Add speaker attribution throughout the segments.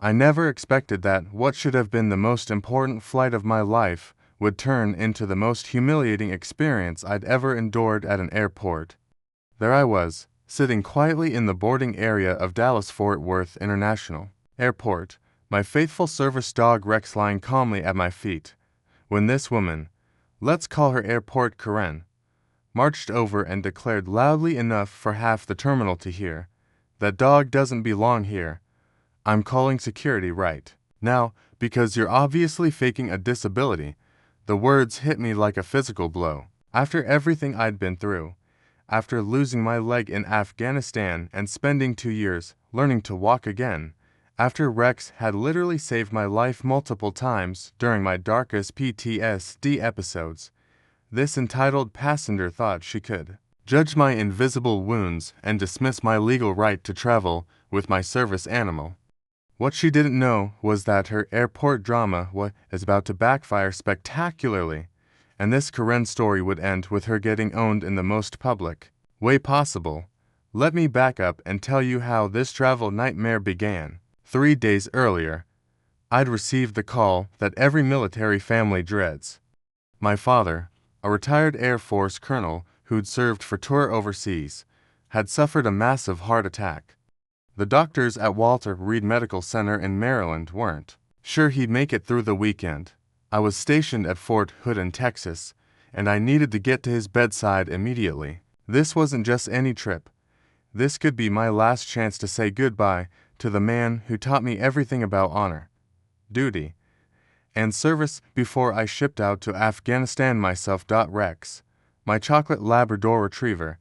Speaker 1: I never expected that what should have been the most important flight of my life would turn into the most humiliating experience I'd ever endured at an airport. There I was, sitting quietly in the boarding area of Dallas-Fort Worth International Airport, my faithful service dog Rex lying calmly at my feet, when this woman, let's call her Airport Karen, marched over and declared loudly enough for half the terminal to hear, "That dog doesn't belong here. I'm calling security right now because you're obviously faking a disability." The words hit me like a physical blow. After everything I'd been through, after losing my leg in Afghanistan and spending 2 years learning to walk again, after Rex had literally saved my life multiple times during my darkest PTSD episodes, this entitled passenger thought she could judge my invisible wounds and dismiss my legal right to travel with my service animal. What she didn't know was that her airport drama was about to backfire spectacularly, and this Karen story would end with her getting owned in the most public way possible. Let me back up and tell you how this travel nightmare began. 3 days earlier, I'd received the call that every military family dreads. My father, a retired Air Force colonel who'd served for tour overseas, had suffered a massive heart attack. The doctors at Walter Reed Medical Center in Maryland weren't sure he'd make it through the weekend. I was stationed at Fort Hood in Texas, and I needed to get to his bedside immediately. This wasn't just any trip. This could be my last chance to say goodbye to the man who taught me everything about honor, duty, and service before I shipped out to Afghanistan myself. Rex, my chocolate Labrador retriever,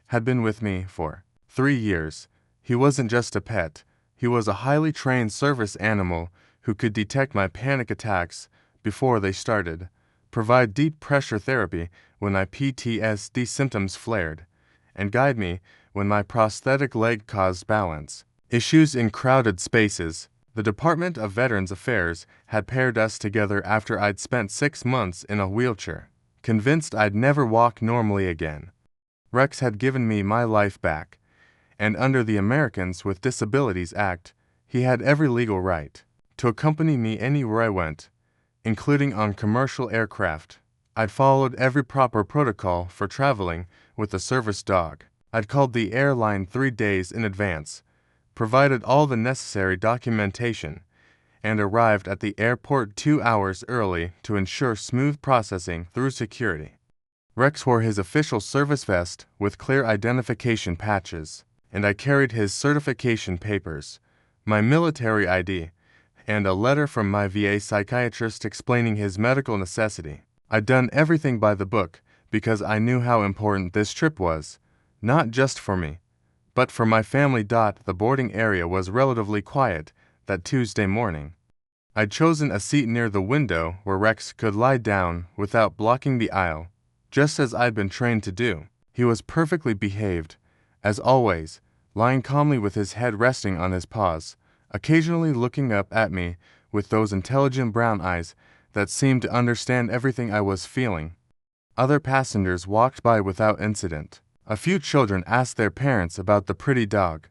Speaker 1: had been with me for 3 years. He wasn't just a pet, he was a highly trained service animal who could detect my panic attacks before they started, provide deep pressure therapy when my PTSD symptoms flared, and guide me when my prosthetic leg caused balance issues in crowded spaces. The Department of Veterans Affairs had paired us together after I'd spent 6 months in a wheelchair, convinced I'd never walk normally again. Rex had given me my life back, and under the Americans with Disabilities Act, he had every legal right to accompany me anywhere I went, including on commercial aircraft. I'd followed every proper protocol for traveling with a service dog. I'd called the airline 3 days in advance, provided all the necessary documentation, and arrived at the airport 2 hours early to ensure smooth processing through security. Rex wore his official service vest with clear identification patches, and I carried his certification papers, my military ID, and a letter from my VA psychiatrist explaining his medical necessity. I'd done everything by the book because I knew how important this trip was, not just for me, but for my family. The boarding area was relatively quiet that Tuesday morning. I'd chosen a seat near the window where Rex could lie down without blocking the aisle, just as I'd been trained to do. He was perfectly behaved, as always, lying calmly with his head resting on his paws, occasionally looking up at me with those intelligent brown eyes that seemed to understand everything I was feeling. Other passengers walked by without incident. A few children asked their parents about the pretty dog,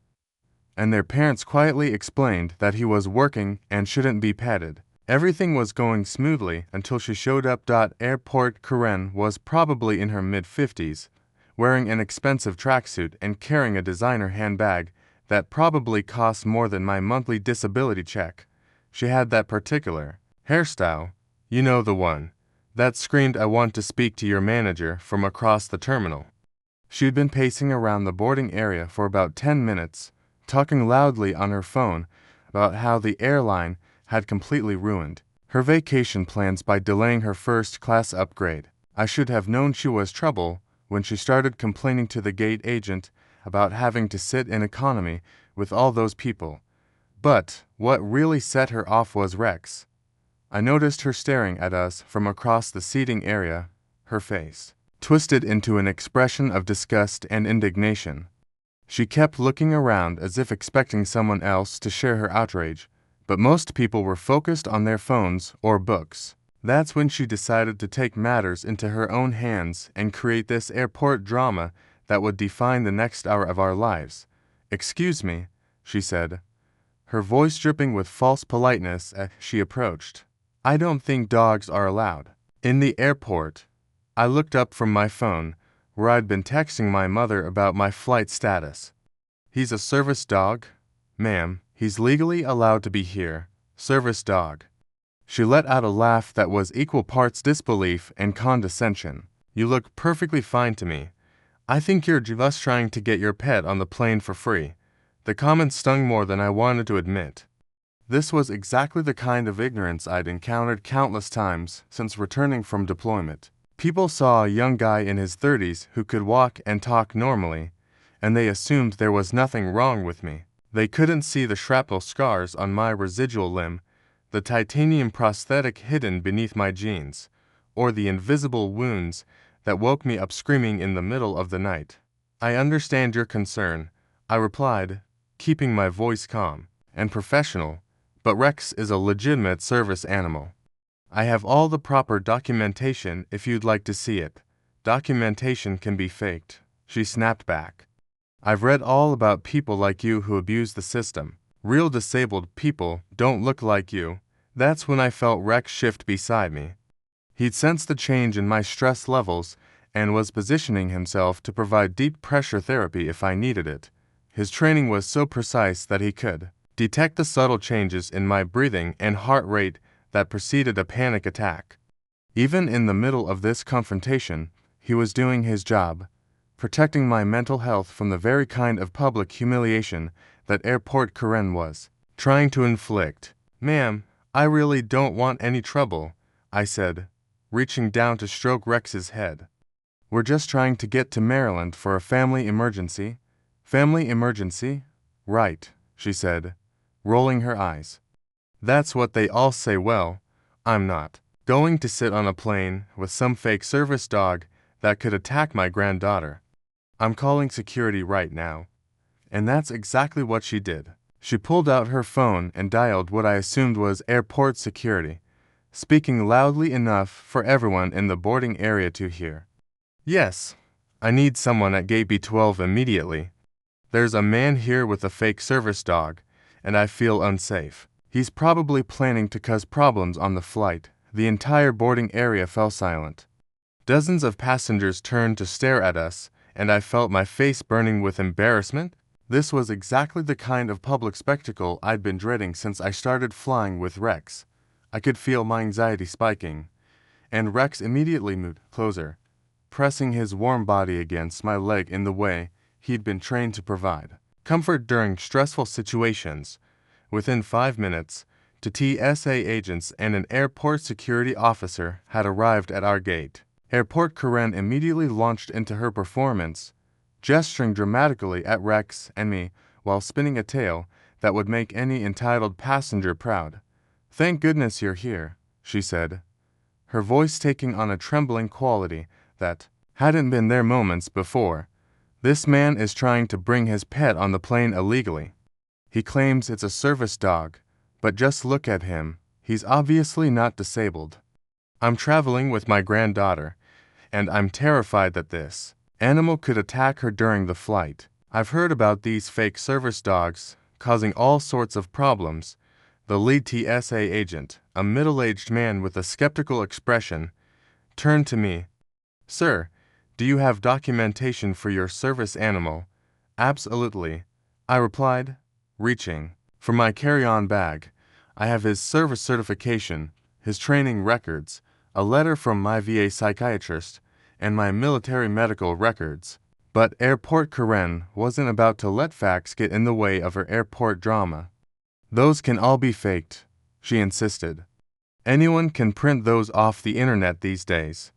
Speaker 1: and their parents quietly explained that he was working and shouldn't be petted. Everything was going smoothly until she showed up. Airport Karen was probably in her mid-50s, wearing an expensive tracksuit and carrying a designer handbag that probably cost more than my monthly disability check. She had that particular hairstyle, you know, the one that screamed, "I want to speak to your manager," from across the terminal. She'd been pacing around the boarding area for about 10 minutes, talking loudly on her phone about how the airline had completely ruined her vacation plans by delaying her first-class upgrade. I should have known she was trouble when she started complaining to the gate agent about having to sit in economy with all those people. But what really set her off was Rex. I noticed her staring at us from across the seating area, her face twisted into an expression of disgust and indignation. She kept looking around as if expecting someone else to share her outrage, but most people were focused on their phones or books. That's when she decided to take matters into her own hands and create this airport drama that would define the next hour of our lives. "Excuse me," she said, her voice dripping with false politeness as she approached. I don't think dogs are allowed in the airport. I looked up from my phone, where I'd been texting my mother about my flight status. He's a service dog? Ma'am, he's legally allowed to be here. Service dog. She let out a laugh that was equal parts disbelief and condescension. You look perfectly fine to me. I think you're just trying to get your pet on the plane for free. The comment stung more than I wanted to admit. This was exactly the kind of ignorance I'd encountered countless times since returning from deployment. People saw a young guy in his 30s who could walk and talk normally, and they assumed there was nothing wrong with me. They couldn't see the shrapnel scars on my residual limb, the titanium prosthetic hidden beneath my jeans, or the invisible wounds that woke me up screaming in the middle of the night. I understand your concern, I replied, keeping my voice calm and professional, but Rex is a legitimate service animal. I have all the proper documentation if you'd like to see it. Documentation can be faked, she snapped back. I've read all about people like you who abuse the system. Real disabled people don't look like you. That's when I felt Rex shift beside me. He'd sensed the change in my stress levels and was positioning himself to provide deep pressure therapy if I needed it. His training was so precise that he could detect the subtle changes in my breathing and heart rate that preceded a panic attack. Even in the middle of this confrontation, he was doing his job, protecting my mental health from the very kind of public humiliation that Airport Karen was trying to inflict. Ma'am, I really don't want any trouble, I said, reaching down to stroke Rex's head. We're just trying to get to Maryland for a family emergency. Family emergency? Right, she said, rolling her eyes. That's what they all say. Well, I'm not going to sit on a plane with some fake service dog that could attack my granddaughter. I'm calling security right now. And that's exactly what she did. She pulled out her phone and dialed what I assumed was airport security, speaking loudly enough for everyone in the boarding area to hear. Yes, I need someone at gate B12 immediately. There's a man here with a fake service dog, and I feel unsafe. He's probably planning to cause problems on the flight. The entire boarding area fell silent. Dozens of passengers turned to stare at us, and I felt my face burning with embarrassment. This was exactly the kind of public spectacle I'd been dreading since I started flying with Rex. I could feel my anxiety spiking, and Rex immediately moved closer, pressing his warm body against my leg in the way he'd been trained to provide comfort during stressful situations. Within 5 minutes, TSA agents and an airport security officer had arrived at our gate. Airport Karen immediately launched into her performance, gesturing dramatically at Rex and me while spinning a tail that would make any entitled passenger proud. Thank goodness you're here, she said, her voice taking on a trembling quality that hadn't been there moments before. This man is trying to bring his pet on the plane illegally. He claims it's a service dog, but just look at him, he's obviously not disabled. I'm traveling with my granddaughter, and I'm terrified that this animal could attack her during the flight. I've heard about these fake service dogs causing all sorts of problems. The lead TSA agent, a middle-aged man with a skeptical expression, turned to me. Sir, do you have documentation for your service animal? Absolutely, I replied, reaching for my carry-on bag. I have his service certification, his training records, a letter from my VA psychiatrist, and my military medical records. But Airport Karen wasn't about to let facts get in the way of her airport drama. Those can all be faked, she insisted. Anyone can print those off the internet these days.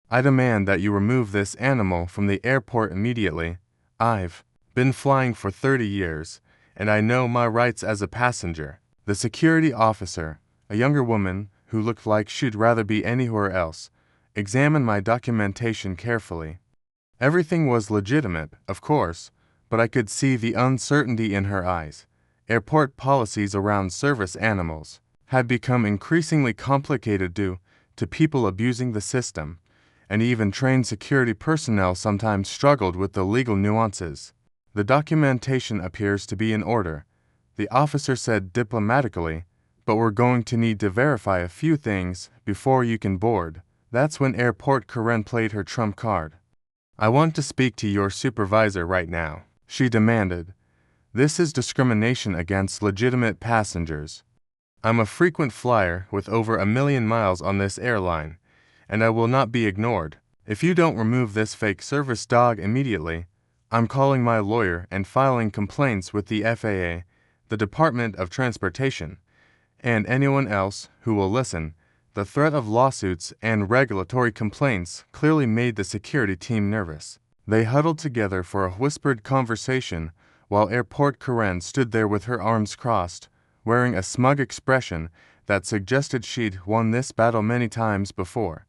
Speaker 1: I demand that you remove this animal from the airport immediately. I've been flying for 30 years, and I know my rights as a passenger. The security officer, a younger woman who looked like she'd rather be anywhere else, examined my documentation carefully. Everything was legitimate, of course, but I could see the uncertainty in her eyes. Airport policies around service animals had become increasingly complicated due to people abusing the system, and even trained security personnel sometimes struggled with the legal nuances. The documentation appears to be in order. the officer said diplomatically, but we're going to need to verify a few things before you can board. That's when Airport Karen played her trump card. I want to speak to your supervisor right now, she demanded. This is discrimination against legitimate passengers. I'm a frequent flyer with over 1 million miles on this airline, and I will not be ignored. If you don't remove this fake service dog immediately, I'm calling my lawyer and filing complaints with the FAA, the Department of Transportation, and anyone else who will listen. The threat of lawsuits and regulatory complaints clearly made the security team nervous. They huddled together for a whispered conversation while Airport Karen stood there with her arms crossed, wearing a smug expression that suggested she'd won this battle many times before.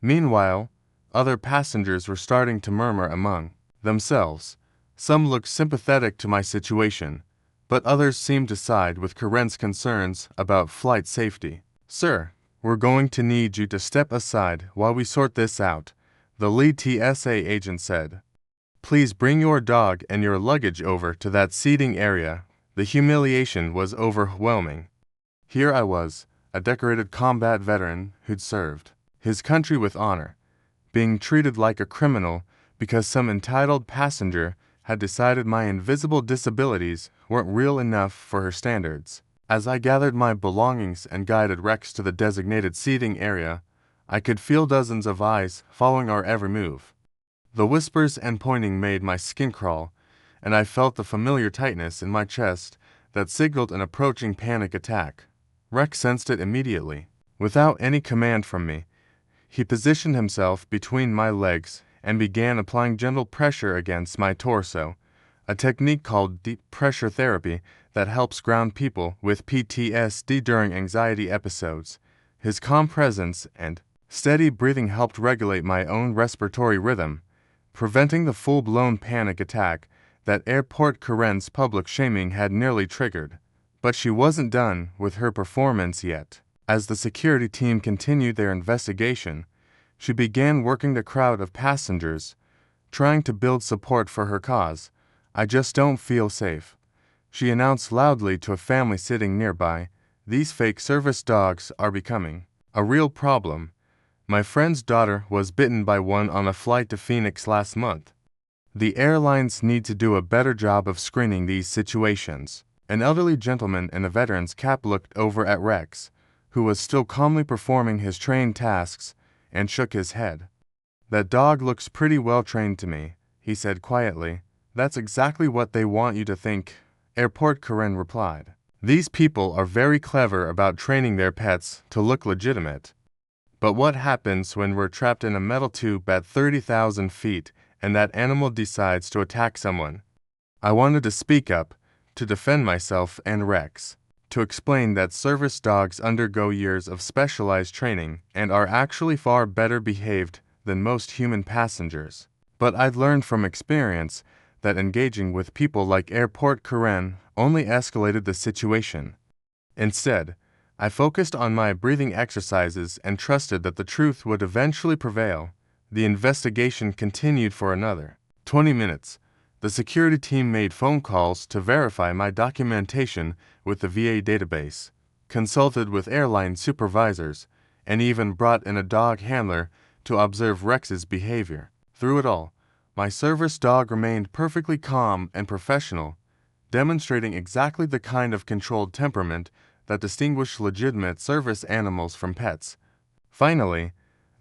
Speaker 1: Meanwhile, other passengers were starting to murmur among themselves. Some looked sympathetic to my situation, but others seemed to side with Karen's concerns about flight safety. Sir, we're going to need you to step aside while we sort this out, the lead TSA agent said. Please bring your dog and your luggage over to that seating area. The humiliation was overwhelming. Here I was, a decorated combat veteran who'd served his country with honor, being treated like a criminal because some entitled passenger had decided my invisible disabilities weren't real enough for her standards. As I gathered my belongings and guided Rex to the designated seating area, I could feel dozens of eyes following our every move. The whispers and pointing made my skin crawl, and I felt the familiar tightness in my chest that signaled an approaching panic attack. Rex sensed it immediately. Without any command from me, he positioned himself between my legs and began applying gentle pressure against my torso, a technique called deep pressure therapy that helps ground people with PTSD during anxiety episodes. His calm presence and steady breathing helped regulate my own respiratory rhythm, preventing the full-blown panic attack that Airport Karen's public shaming had nearly triggered. But she wasn't done with her performance yet. As the security team continued their investigation, she began working the crowd of passengers, trying to build support for her cause. I just don't feel safe, she announced loudly to a family sitting nearby. These fake service dogs are becoming a real problem. My friend's daughter was bitten by one on a flight to Phoenix last month. The airlines need to do a better job of screening these situations. An elderly gentleman in a veteran's cap looked over at Rex, who was still calmly performing his trained tasks, and shook his head. That dog looks pretty well trained to me, he said quietly. That's exactly what they want you to think, Airport Karen replied. These people are very clever about training their pets to look legitimate. But what happens when we're trapped in a metal tube at 30,000 feet and that animal decides to attack someone? I wanted to speak up, to defend myself and Rex, to explain that service dogs undergo years of specialized training and are actually far better behaved than most human passengers. But I'd learned from experience that engaging with people like Airport Karen only escalated the situation. Instead, I focused on my breathing exercises and trusted that the truth would eventually prevail. The investigation continued for another 20 minutes. The security team made phone calls to verify my documentation with the VA database, consulted with airline supervisors, and even brought in a dog handler to observe Rex's behavior. Through it all, my service dog remained perfectly calm and professional, demonstrating exactly the kind of controlled temperament that distinguished legitimate service animals from pets. Finally,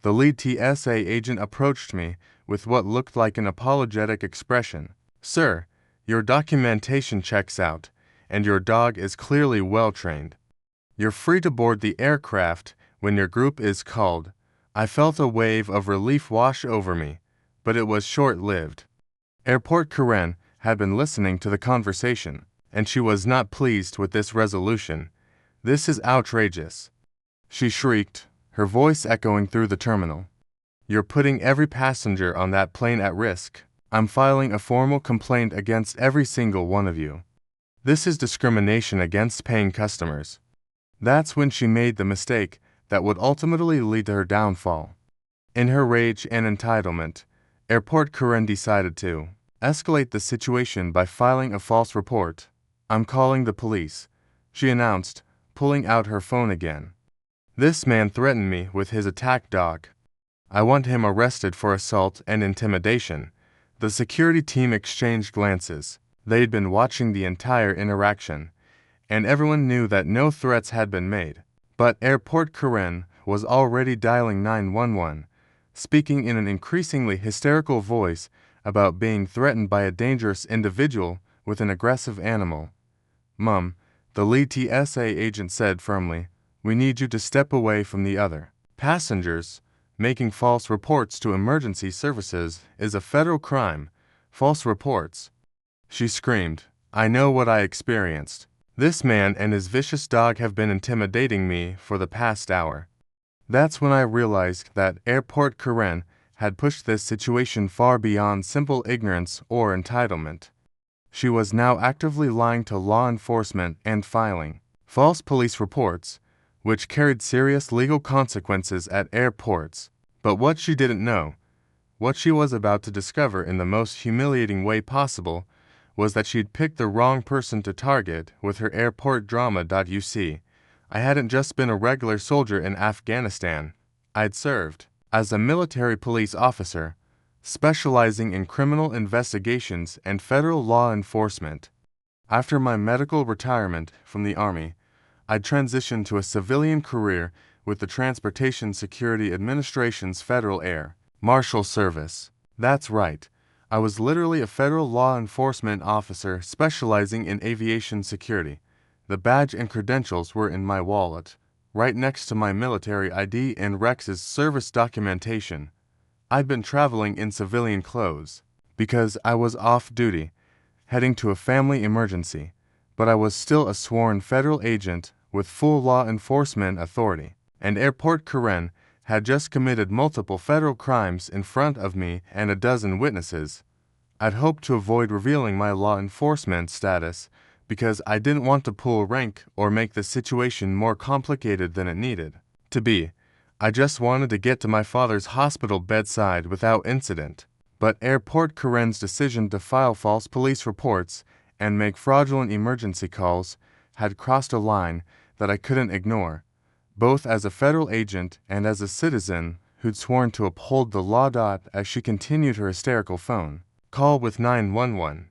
Speaker 1: the lead TSA agent approached me with what looked like an apologetic expression. Sir, your documentation checks out, and your dog is clearly well-trained. You're free to board the aircraft when your group is called. I felt a wave of relief wash over me, but it was short-lived. Airport Karen had been listening to the conversation, and she was not pleased with this resolution. This is outrageous, she shrieked, her voice echoing through the terminal. You're putting every passenger on that plane at risk. I'm filing a formal complaint against every single one of you. This is discrimination against paying customers. That's when she made the mistake that would ultimately lead to her downfall. In her rage and entitlement, Airport Karen decided to escalate the situation by filing a false report. I'm calling the police, she announced, pulling out her phone again. This man threatened me with his attack dog. I want him arrested for assault and intimidation. The security team exchanged glances. They'd been watching the entire interaction, and everyone knew that no threats had been made. But Airport Karen was already dialing 911, speaking in an increasingly hysterical voice about being threatened by a dangerous individual with an aggressive animal. "Mum," the lead TSA agent said firmly, "we need you to step away from the other passengers. Making false reports to emergency services is a federal crime." "False reports?" she screamed. "I know what I experienced. This man and his vicious dog have been intimidating me for the past hour." That's when I realized that Airport Karen had pushed this situation far beyond simple ignorance or entitlement. She was now actively lying to law enforcement and filing false police reports, which carried serious legal consequences at airports. But what she didn't know, what she was about to discover in the most humiliating way possible, was that she'd picked the wrong person to target with her airport drama. You see, I hadn't just been a regular soldier in Afghanistan. I'd served as a military police officer, specializing in criminal investigations and federal law enforcement. After my medical retirement from the Army, I'd transitioned to a civilian career with the Transportation Security Administration's Federal Air Marshal Service. That's right. I was literally a federal law enforcement officer specializing in aviation security. The badge and credentials were in my wallet, right next to my military ID and Rex's service documentation. I'd been traveling in civilian clothes because I was off duty, heading to a family emergency, but I was still a sworn federal agent with full law enforcement authority, and Airport Karen had just committed multiple federal crimes in front of me and a dozen witnesses. I'd hoped to avoid revealing my law enforcement status because I didn't want to pull rank or make the situation more complicated than it needed to be. I just wanted to get to my father's hospital bedside without incident. But Airport Karen's decision to file false police reports and make fraudulent emergency calls had crossed a line that I couldn't ignore, both as a federal agent and as a citizen who'd sworn to uphold the law. As she continued her hysterical phone call with 911,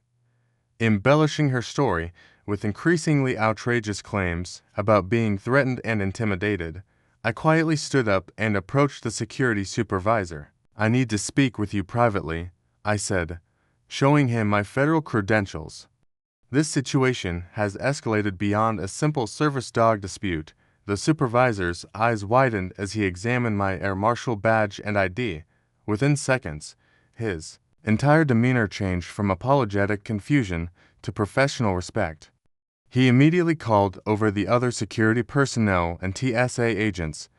Speaker 1: embellishing her story with increasingly outrageous claims about being threatened and intimidated, I quietly stood up and approached the security supervisor. "I need to speak with you privately," I said, showing him my federal credentials. "This situation has escalated beyond a simple service dog dispute." The supervisor's eyes widened as he examined my Air Marshal badge and ID. Within seconds, his entire demeanor changed from apologetic confusion to professional respect. He immediately called over the other security personnel and TSA agents,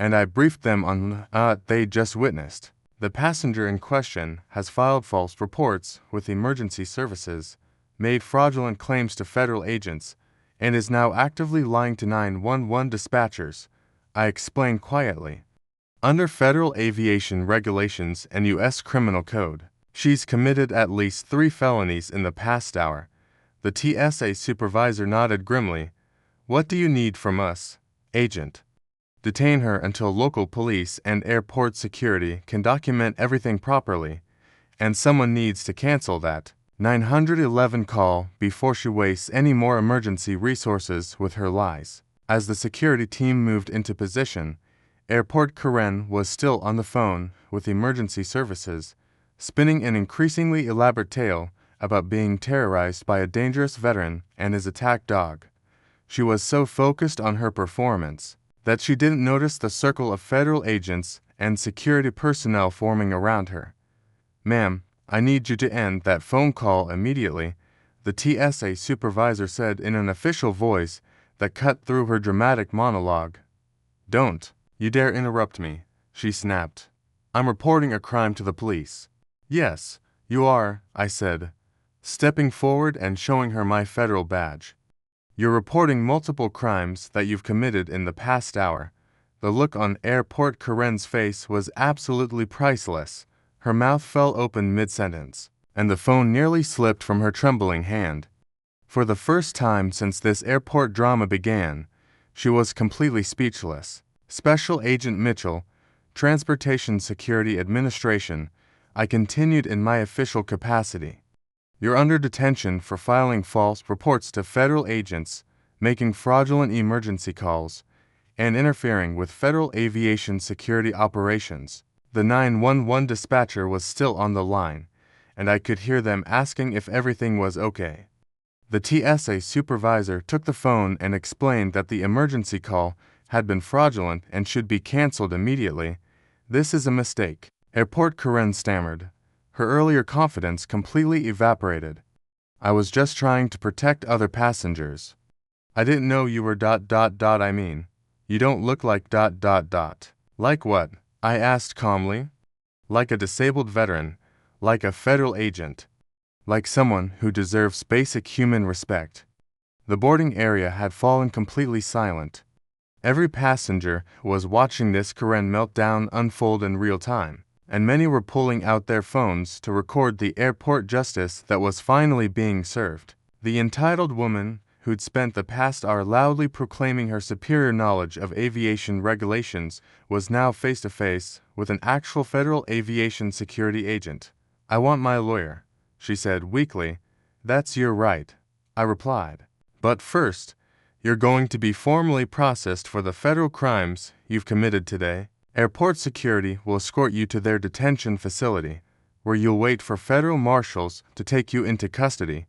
Speaker 1: and I briefed them on they'd just witnessed. "The passenger in question has filed false reports with emergency services, made fraudulent claims to federal agents, and is now actively lying to 911 dispatchers," I explained quietly. "Under federal aviation regulations and U.S. criminal code, she's committed at least 3 felonies in the past hour." The TSA supervisor nodded grimly. "What do you need from us, Agent?" "Detain her until local police and airport security can document everything properly, and someone needs to cancel that 911 call before she wastes any more emergency resources with her lies." As the security team moved into position, Airport Karen was still on the phone with emergency services, spinning an increasingly elaborate tale about being terrorized by a dangerous veteran and his attack dog. She was so focused on her performance that she didn't notice the circle of federal agents and security personnel forming around her. "Ma'am, I need you to end that phone call immediately," the TSA supervisor said in an official voice that cut through her dramatic monologue. "Don't you dare interrupt me," she snapped. "I'm reporting a crime to the police." "Yes, you are," I said, stepping forward and showing her my federal badge. "You're reporting multiple crimes that you've committed in the past hour." The look on Airport Karen's face was absolutely priceless. Her mouth fell open mid-sentence, and the phone nearly slipped from her trembling hand. For the first time since this airport drama began, she was completely speechless. Special Agent Mitchell, Transportation Security Administration, I continued in my official capacity. You're under detention for filing false reports to federal agents, making fraudulent emergency calls, and interfering with federal aviation security operations. The 911 dispatcher was still on the line, and I could hear them asking if everything was okay. The TSA supervisor took the phone and explained that the emergency call had been fraudulent and should be canceled immediately. This is a mistake. Airport Karen stammered. Her earlier confidence completely evaporated. I was just trying to protect other passengers. I didn't know you were ... I mean, you don't look like ... Like what? I asked calmly. Like a disabled veteran, like a federal agent, like someone who deserves basic human respect. The boarding area had fallen completely silent. Every passenger was watching this Karen meltdown unfold in real time, and many were pulling out their phones to record the airport justice that was finally being served. The entitled woman, who'd spent the past hour loudly proclaiming her superior knowledge of aviation regulations, was now face-to-face with an actual federal aviation security agent. I want my lawyer, she said weakly. That's your right, I replied. But first, you're going to be formally processed for the federal crimes you've committed today. Airport security will escort you to their detention facility, where you'll wait for federal marshals to take you into custody.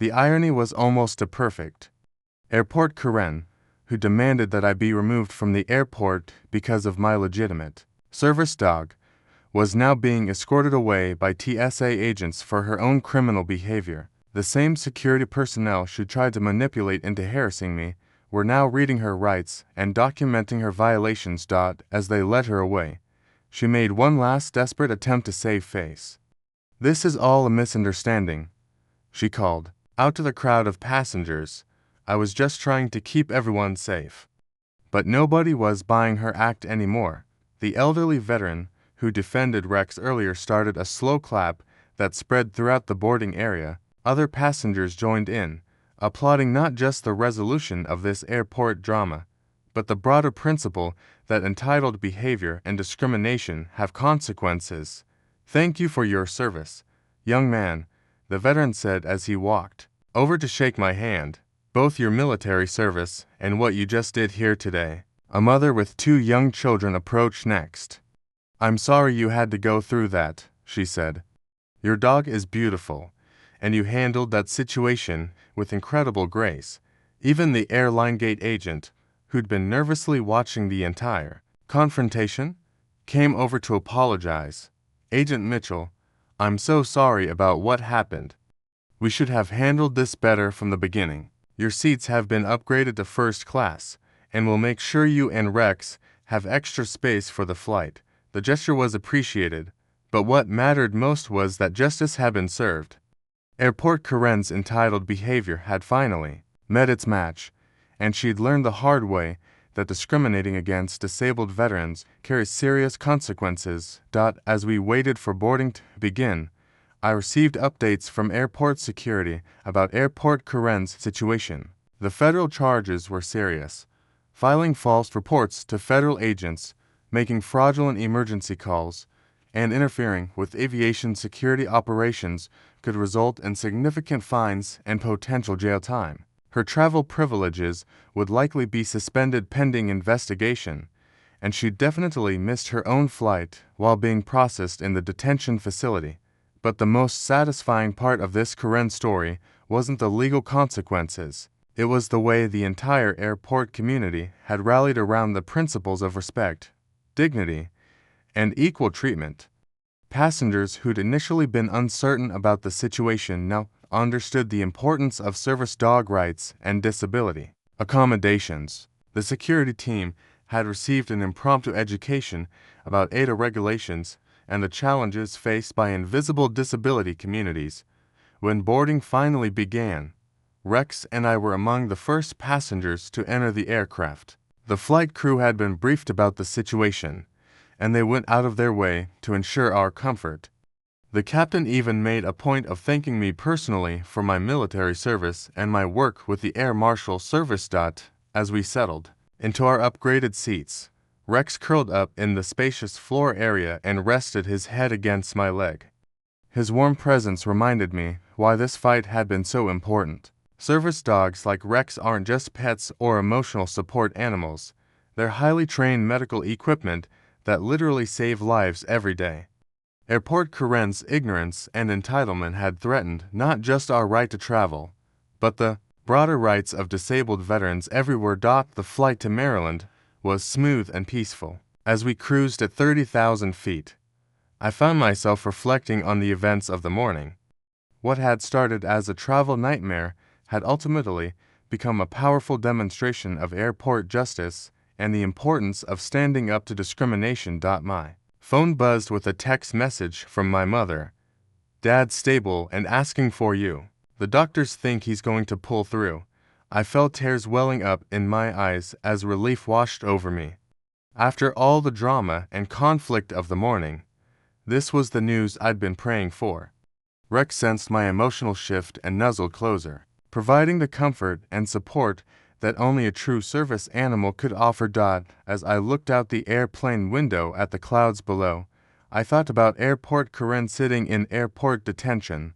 Speaker 1: The irony was almost perfect. Airport Karen, who demanded that I be removed from the airport because of my legitimate service dog, was now being escorted away by TSA agents for her own criminal behavior. The same security personnel she tried to manipulate into harassing me were now reading her rights and documenting her violations. As they led her away, she made one last desperate attempt to save face. This is all a misunderstanding, she called out to the crowd of passengers. I was just trying to keep everyone safe. But nobody was buying her act anymore. The elderly veteran who defended Rex earlier started a slow clap that spread throughout the boarding area. Other passengers joined in, applauding not just the resolution of this airport drama, but the broader principle that entitled behavior and discrimination have consequences. Thank you for your service, young man, the veteran said as he walked over to shake my hand. Both your military service and what you just did here today. A mother with 2 young children approached next. I'm sorry you had to go through that, she said. Your dog is beautiful, and you handled that situation with incredible grace. Even the airline gate agent, who'd been nervously watching the entire confrontation, came over to apologize. Agent Mitchell, I'm so sorry about what happened. We should have handled this better from the beginning. Your seats have been upgraded to first class, and we'll make sure you and Rex have extra space for the flight. The gesture was appreciated, but what mattered most was that justice had been served. Airport Karen's entitled behavior had finally met its match, and she'd learned the hard way that discriminating against disabled veterans carries serious consequences. As we waited for boarding to begin, I received updates from airport security about Airport Karen's situation. The federal charges were serious. Filing false reports to federal agents, making fraudulent emergency calls, and interfering with aviation security operations could result in significant fines and potential jail time. Her travel privileges would likely be suspended pending investigation, and she definitely missed her own flight while being processed in the detention facility. But the most satisfying part of this Karen story wasn't the legal consequences. It was the way the entire airport community had rallied around the principles of respect, dignity, and equal treatment. Passengers who'd initially been uncertain about the situation now understood the importance of service dog rights and disability accommodations. The security team had received an impromptu education about ADA regulations and the challenges faced by invisible disability communities. When boarding finally began, Rex and I were among the first passengers to enter the aircraft. The flight crew had been briefed about the situation, and they went out of their way to ensure our comfort. The captain even made a point of thanking me personally for my military service and my work with the Air Marshal Service. As we settled into our upgraded seats, Rex curled up in the spacious floor area and rested his head against my leg. His warm presence reminded me why this fight had been so important. Service dogs like Rex aren't just pets or emotional support animals. They're highly trained medical equipment that literally save lives every day. Airport Karen's ignorance and entitlement had threatened not just our right to travel, but the broader rights of disabled veterans everywhere. The flight to Maryland was smooth and peaceful. As we cruised at 30,000 feet, I found myself reflecting on the events of the morning. What had started as a travel nightmare had ultimately become a powerful demonstration of airport justice and the importance of standing up to discrimination. My phone buzzed with a text message from my mother. "Dad's stable and asking for you. The doctors think he's going to pull through." I felt tears welling up in my eyes as relief washed over me. After all the drama and conflict of the morning, this was the news I'd been praying for. Rex sensed my emotional shift and nuzzled closer, providing the comfort and support that only a true service animal could offer. As I looked out the airplane window at the clouds below, I thought about Airport Karen sitting in airport detention,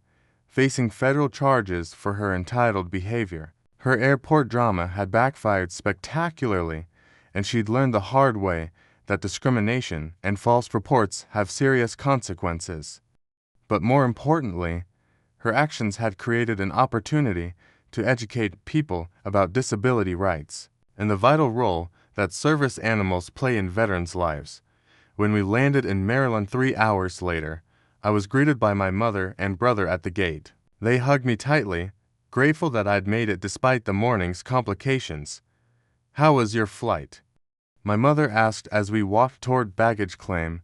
Speaker 1: facing federal charges for her entitled behavior. Her airport drama had backfired spectacularly, and she'd learned the hard way that discrimination and false reports have serious consequences. But more importantly, her actions had created an opportunity to educate people about disability rights and the vital role that service animals play in veterans' lives. When we landed in Maryland 3 hours later, I was greeted by my mother and brother at the gate. They hugged me tightly, grateful that I'd made it despite the morning's complications. "How was your flight?" my mother asked as we walked toward baggage claim.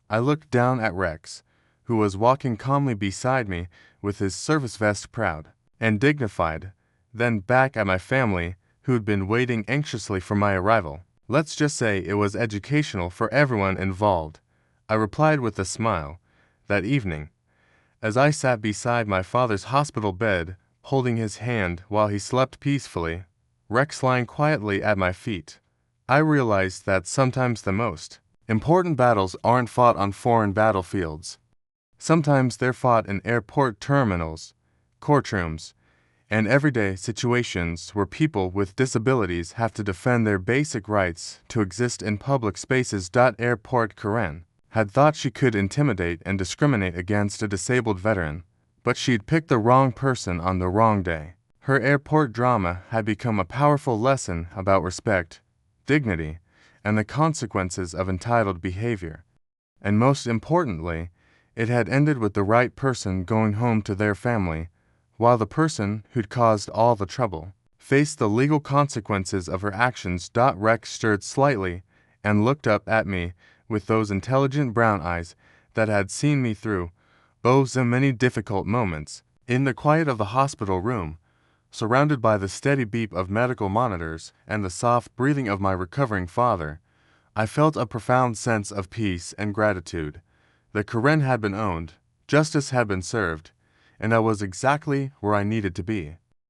Speaker 1: I looked down at Rex, who was walking calmly beside me with his service vest proud and dignified, then back at my family, who'd been waiting anxiously for my arrival. "Let's just say it was educational for everyone involved," I replied with a smile. That evening, as I sat beside my father's hospital bed, holding his hand while he slept peacefully, Rex lying quietly at my feet, I realized that sometimes the most important battles aren't fought on foreign battlefields. Sometimes they're fought in airport terminals, courtrooms, and everyday situations where people with disabilities have to defend their basic rights to exist in public spaces. Airport Karen had thought she could intimidate and discriminate against a disabled veteran, but she'd picked the wrong person on the wrong day. Her airport drama had become a powerful lesson about respect, dignity, and the consequences of entitled behavior. And most importantly, it had ended with the right person going home to their family, while the person who'd caused all the trouble faced the legal consequences of her actions. Rex stirred slightly and looked up at me with those intelligent brown eyes that had seen me through so many difficult moments. In the quiet of the hospital room, surrounded by the steady beep of medical monitors and the soft breathing of my recovering father, I felt a profound sense of peace and gratitude. The Karen had been owned, justice had been served, and I was exactly where I needed to be.